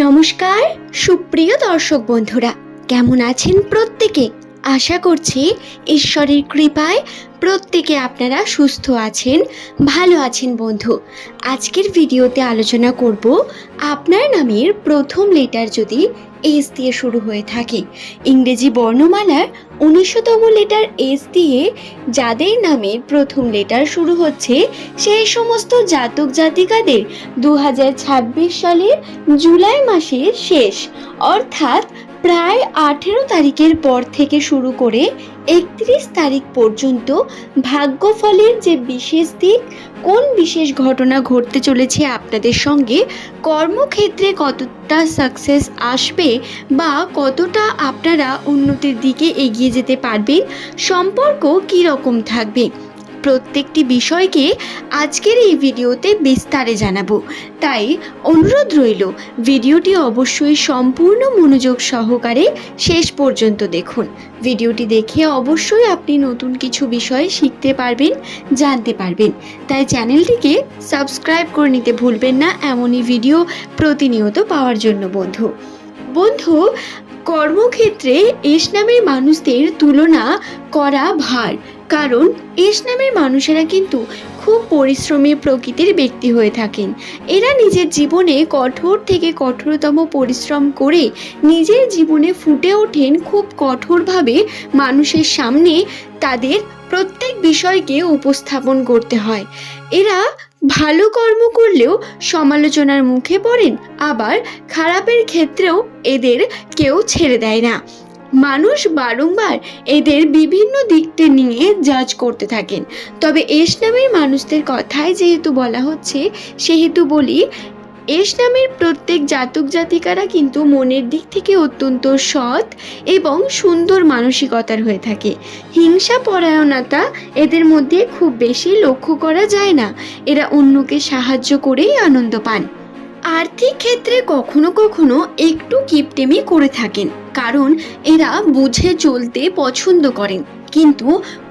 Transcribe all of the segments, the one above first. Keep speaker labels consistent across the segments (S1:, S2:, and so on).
S1: নমস্কার সুপ্রিয় দর্শক বন্ধুরা, কেমন আছেন প্রত্যেকে? আশা করছি ঈশ্বরের কৃপায় প্রত্যেকে আপনারা সুস্থ আছেন, ভালো আছেন। বন্ধু, আজকের ভিডিওতে আলোচনা করব আপনার নামের প্রথম লেটার যদি এস দিয়ে শুরু হয়ে থাকে, ইংরেজি বর্ণমালার 19তম লেটার এস দিয়ে যাদের নামের প্রথম লেটার শুরু হচ্ছে সেই সমস্ত জাতক জাতিকাদের 2026 সালের জুলাই মাসের শেষ অর্থাৎ প্রায় 18 তারিখের পর থেকে শুরু করে 31 তারিখ পর্যন্ত ভাগ্যফলের যে বিশেষ দিক, কোন বিশেষ ঘটনা ঘটতে চলেছে আপনাদের সঙ্গে, কর্মক্ষেত্রে কতটা সাকসেস আসবে বা কতটা আপনারা উন্নতির দিকে এগিয়ে যেতে পারবেন, সম্পর্ক কী রকম থাকবে, প্রত্যেকটি বিষয়কে আজকের এই ভিডিওতে বিস্তারে জানাবো। তাই অনুরোধ রইল ভিডিওটি অবশ্যই সম্পূর্ণ মনোযোগ সহকারে শেষ পর্যন্ত দেখুন। ভিডিওটি দেখে অবশ্যই আপনি নতুন কিছু বিষয় শিখতে পারবেন, জানতে পারবেন। তাই চ্যানেলটিকে সাবস্ক্রাইব করে নিতে ভুলবেন না এমনই ভিডিও প্রতিনিয়ত পাওয়ার জন্য। বন্ধু, কর্মক্ষেত্রে এস নামের মানুষদের তুলনা করা ভার, কারণ এস নামের মানুষেরা কিন্তু খুব পরিশ্রমী প্রকৃতির ব্যক্তি হয়ে থাকেন। এরা নিজের জীবনে কঠোর থেকে কঠোরতম পরিশ্রম করে নিজের জীবনে ফুটে ওঠেন খুব কঠোরভাবে। মানুষের সামনে তাদের প্রত্যেক বিষয়কে উপস্থাপন করতে হয়। এরা ভালো কর্ম করলেও সমালোচনার মুখে পড়েন, আবার খারাপের ক্ষেত্রেও এদের কেউ ছেড়ে দেয় না। মানুষ বারংবার এদের বিভিন্ন দিকটি নিয়ে জাজ করতে থাকেন। তবে এস নামের মানুষদের কথায় যেহেতু বলা হচ্ছে, সেহেতু বলি, এস নামের প্রত্যেক জাতক জাতিকারা কিন্তু মনের দিক থেকে অত্যন্ত সৎ এবং সুন্দর মানসিকতার হয়ে থাকে। হিংসা পরায়ণতা এদের মধ্যে খুব বেশি লক্ষ্য করা যায় না। এরা অন্যকে সাহায্য করেই আনন্দ পান। আর্থিক ক্ষেত্রে কখনো কখনো একটু কিপটেমি করে থাকেন, কারণ এরা বুঝে চলতে পছন্দ করেন, কিন্তু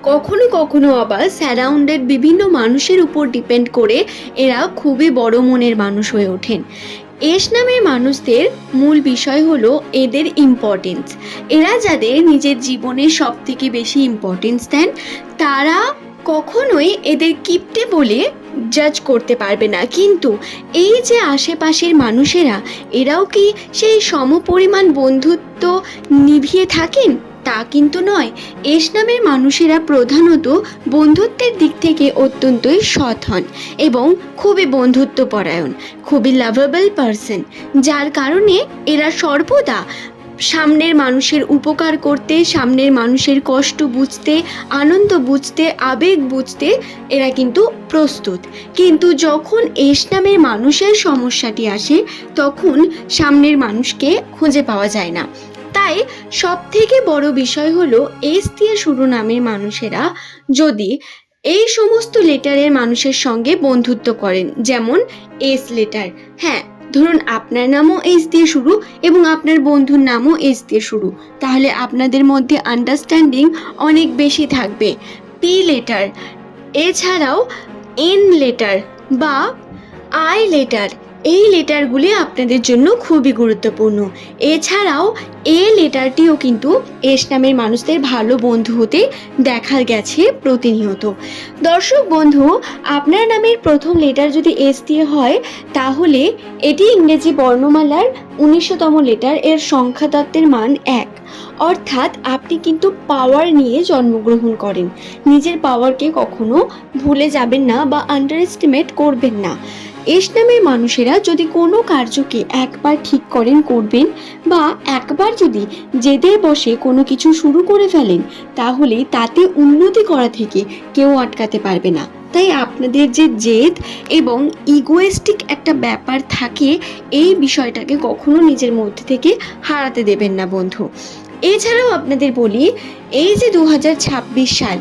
S1: কখনো কখনো আবার সারাউন্ডেড বিভিন্ন মানুষের উপর ডিপেন্ড করে এরা খুবই বড় মনের মানুষ হয়ে ওঠেন। এস নামের মানুষদের মূল বিষয় হলো এদের ইম্পর্টেন্স। এরা যাদের নিজের জীবনে সব থেকে বেশি ইম্পর্টেন্স দেন, তারা কখনোই এদের কিপটে বলে জাজ করতে পারবে না। কিন্তু এই যে আশেপাশের মানুষেরা, এরাও কি সেই সমপরিমাণ বন্ধুত্ব নিভিয়ে থাকেন? তা কিন্তু নয়। এস নামের মানুষেরা প্রধানত বন্ধুত্বের দিক থেকে অত্যন্তই সৎ হন এবং খুবই বন্ধুত্বপরায়ণ, খুবই লাভেবল পারসন, যার কারণে এরা সর্বদা সামনের মানুষের উপকার করতে, সামনের মানুষের কষ্ট বুঝতে, আনন্দ বুঝতে, আবেগ বুঝতে এরা কিন্তু প্রস্তুত। কিন্তু যখন এস নামের মানুষের সমস্যাটি আসে, তখন সামনের মানুষকে খুঁজে পাওয়া যায় না। তাই সব থেকে বড় বিষয় হলো এস দিয়ে শুরু নামের মানুষেরা যদি এই সমস্ত লেটারের মানুষের সঙ্গে বন্ধুত্ব করেন, যেমন এস লেটার, হ্যাঁ ধরুন আপনার নামও এস দিয়ে শুরু এবং আপনার বন্ধুর নামও এস দিয়ে শুরু, তাহলে আপনাদের মধ্যে আন্ডারস্ট্যান্ডিং অনেক বেশি থাকবে। পি লেটার, এছাড়াও এন লেটার বা আই লেটার, এই লেটারগুলি আপনাদের জন্য খুবই গুরুত্বপূর্ণ। এছাড়াও এ লেটারটিও কিন্তু এস নামের মানুষদের ভালো বন্ধু হতে দেখা গেছে প্রতিনিয়ত। দর্শক বন্ধু, আপনার নামের প্রথম লেটার যদি এস দিয়ে হয়, তাহলে এটি ইংরেজি বর্ণমালার 19তম লেটার, এর সংখ্যাতত্ত্বের মান 1, অর্থাৎ আপনি কিন্তু পাওয়ার নিয়ে জন্মগ্রহণ করেন। নিজের পাওয়ারকে কখনো ভুলে যাবেন না বা আন্ডার এস্টিমেট করবেন না। এস নামের মানুষেরা যদি কোনো কার্যকে একবার ঠিক করবেন বা একবার যদি জেদের বসে কোনো কিছু শুরু করে ফেলেন, তাহলে তাতে উন্নতি করা থেকে কেউ আটকাতে পারবে না। তাই আপনাদের যে জেদ এবং ইগোয়েস্টিক একটা ব্যাপার থাকে, এই বিষয়টাকে কখনো নিজের মধ্যে থেকে হারাতে দেবেন না বন্ধু। এছাড়াও আপনাদের বলি, এই যে 2026 সাল,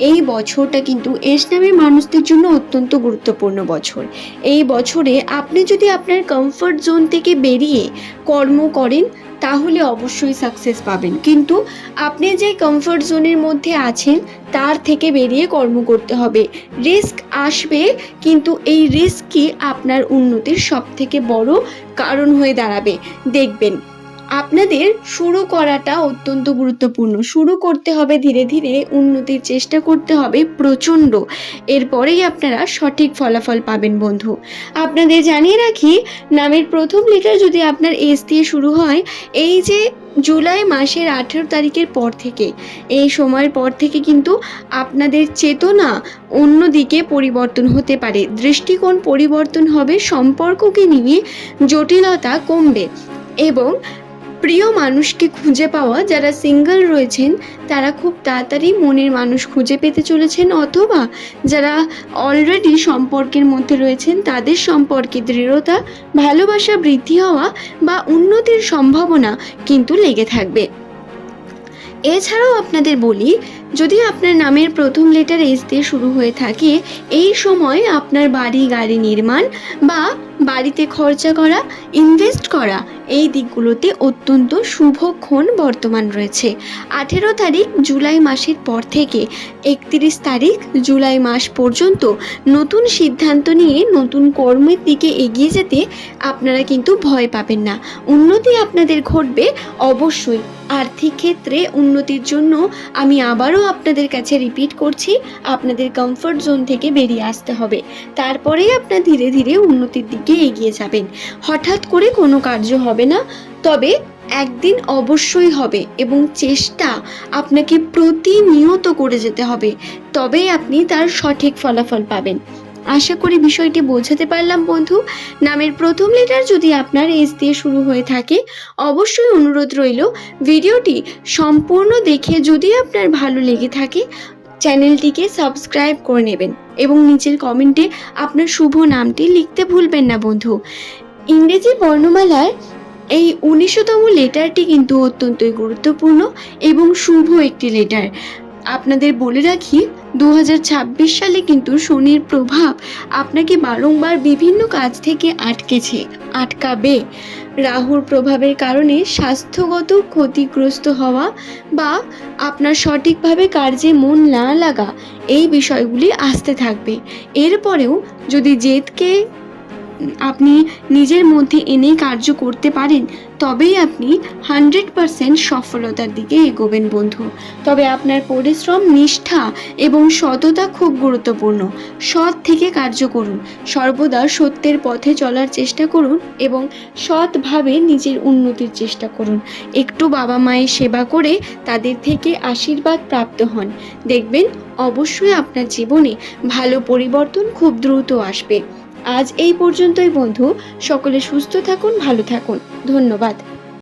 S1: এই বছরটা কিন্তু এস নামের মানুষদের জন্য অত্যন্ত গুরুত্বপূর্ণ বছর। এই বছরে আপনি যদি আপনার কমফর্ট জোন থেকে বেরিয়ে কর্ম করেন, তাহলে অবশ্যই সাকসেস পাবেন। কিন্তু আপনি যে কমফর্ট জোনের মধ্যে আছেন তার থেকে বেরিয়ে কর্ম করতে হবে। রিস্ক আসবে, কিন্তু এই রিস্কই আপনার উন্নতির সবথেকে বড় কারণ হয়ে দাঁড়াবে। দেখবেন আপনাদের শুরু করাটা অত্যন্ত গুরুত্বপূর্ণ। শুরু করতে হবে ধীরে ধীরে, উন্নতির চেষ্টা করতে হবে প্রচণ্ড, এরপরেই আপনারা সঠিক ফলাফল পাবেন বন্ধু। আপনাদের জানিয়ে রাখি, নামের প্রথম লেটার যদি আপনার এস দিয়ে শুরু হয়, এই যে জুলাই মাসের 18 তারিখের পর থেকে, এই সময়ের পর থেকে কিন্তু আপনাদের চেতনা অন্যদিকে পরিবর্তন হতে পারে, দৃষ্টিকোণ পরিবর্তন হবে, সম্পর্ককে নিয়ে জটিলতা কমবে এবং প্রিয় মানুষকে খুঁজে পাওয়া, যারা সিঙ্গেল রয়েছেন তারা খুব তাড়াতাড়ি মনের মানুষ খুঁজে পেতে চলেছেন, অথবা যারা অলরেডি সম্পর্কের মধ্যে রয়েছেন তাদের সম্পর্কে দৃঢ়তা, ভালোবাসা বৃদ্ধি হওয়া বা উন্নতির সম্ভাবনা কিন্তু লেগে থাকবে। এছাড়াও আপনাদের বলি, যদি আপনার নামের প্রথম লেটার এস দিয়ে শুরু হয়ে থাকে, এই সময় আপনার বাড়ি গাড়ি নির্মাণ বা বাড়িতে খরচা করা, ইনভেস্ট করা, এই দিকগুলোতে অত্যন্ত শুভক্ষণ বর্তমান রয়েছে। 18 তারিখ জুলাই মাসের পর থেকে 31 তারিখ জুলাই মাস পর্যন্ত নতুন সিদ্ধান্ত নিয়ে নতুন কর্মের দিকে এগিয়ে যেতে আপনারা কিন্তু ভয় পাবেন না। উন্নতি আপনাদের ঘটবে অবশ্যই। আর্থিক ক্ষেত্রে উন্নতির জন্য আমি আবারও আপনাদের কাছে রিপিট করছি, আপনাদের কমফর্ট জোন থেকে বেরিয়ে আসতে হবে, তারপরেই আপনার ধীরে ধীরে উন্নতির দিকে এগিয়ে যাবেন। হঠাৎ করে কোনো কার্য হবে না, তবে একদিন অবশ্যই হবে এবং চেষ্টা আপনাকে প্রতিনিয়ত করে যেতে হবে, তবেই আপনি তার সঠিক ফলাফল পাবেন। আশা করি বিষয়টি বোঝাতে পারলাম বন্ধু। নামের প্রথম লেটার যদি আপনার এস দিয়ে শুরু হয়ে থাকে, অবশ্যই অনুরোধ রইল ভিডিওটি সম্পূর্ণ দেখে যদি আপনার ভালো লেগে থাকে চ্যানেলটিকে সাবস্ক্রাইব করে নেবেন এবং নিচের কমেন্টে আপনার শুভ নামটি লিখতে ভুলবেন না বন্ধু। ইংরেজি বর্ণমালার এই 19তম লেটারটি কিন্তু অত্যন্তই গুরুত্বপূর্ণ এবং শুভ একটি লেটার। আপনাদের বলে রাখি, 2026 সালে কিন্তু শনির প্রভাব আপনাকে বারংবার বিভিন্ন কাজ থেকে আটকাবে। রাহুর প্রভাবের কারণে স্বাস্থ্যগত ক্ষতিগ্রস্ত হওয়া বা আপনার সঠিকভাবে কার্যে মন না লাগা, এই বিষয়গুলি আসতে থাকবে। এরপরেও যদি জেদকে আপনি নিজের মধ্যে এনে কার্য করতে পারেন, তবেই আপনি 100% সফলতার দিকে এগোবেন বন্ধু। তবে আপনার পরিশ্রম, নিষ্ঠা এবং সততা খুব গুরুত্বপূর্ণ। সৎ থেকে কার্য করুন, সর্বদা সত্যের পথে চলার চেষ্টা করুন এবং সৎভাবে নিজের উন্নতির চেষ্টা করুন। একটু বাবা মায়ের সেবা করে তাদের থেকে আশীর্বাদ প্রাপ্ত হন, দেখবেন অবশ্যই আপনার জীবনে ভালো পরিবর্তন খুব দ্রুত আসবে। আজ এই পর্যন্তই বন্ধু, সকলে সুস্থ থাকুন, ভালো থাকুন, ধন্যবাদ।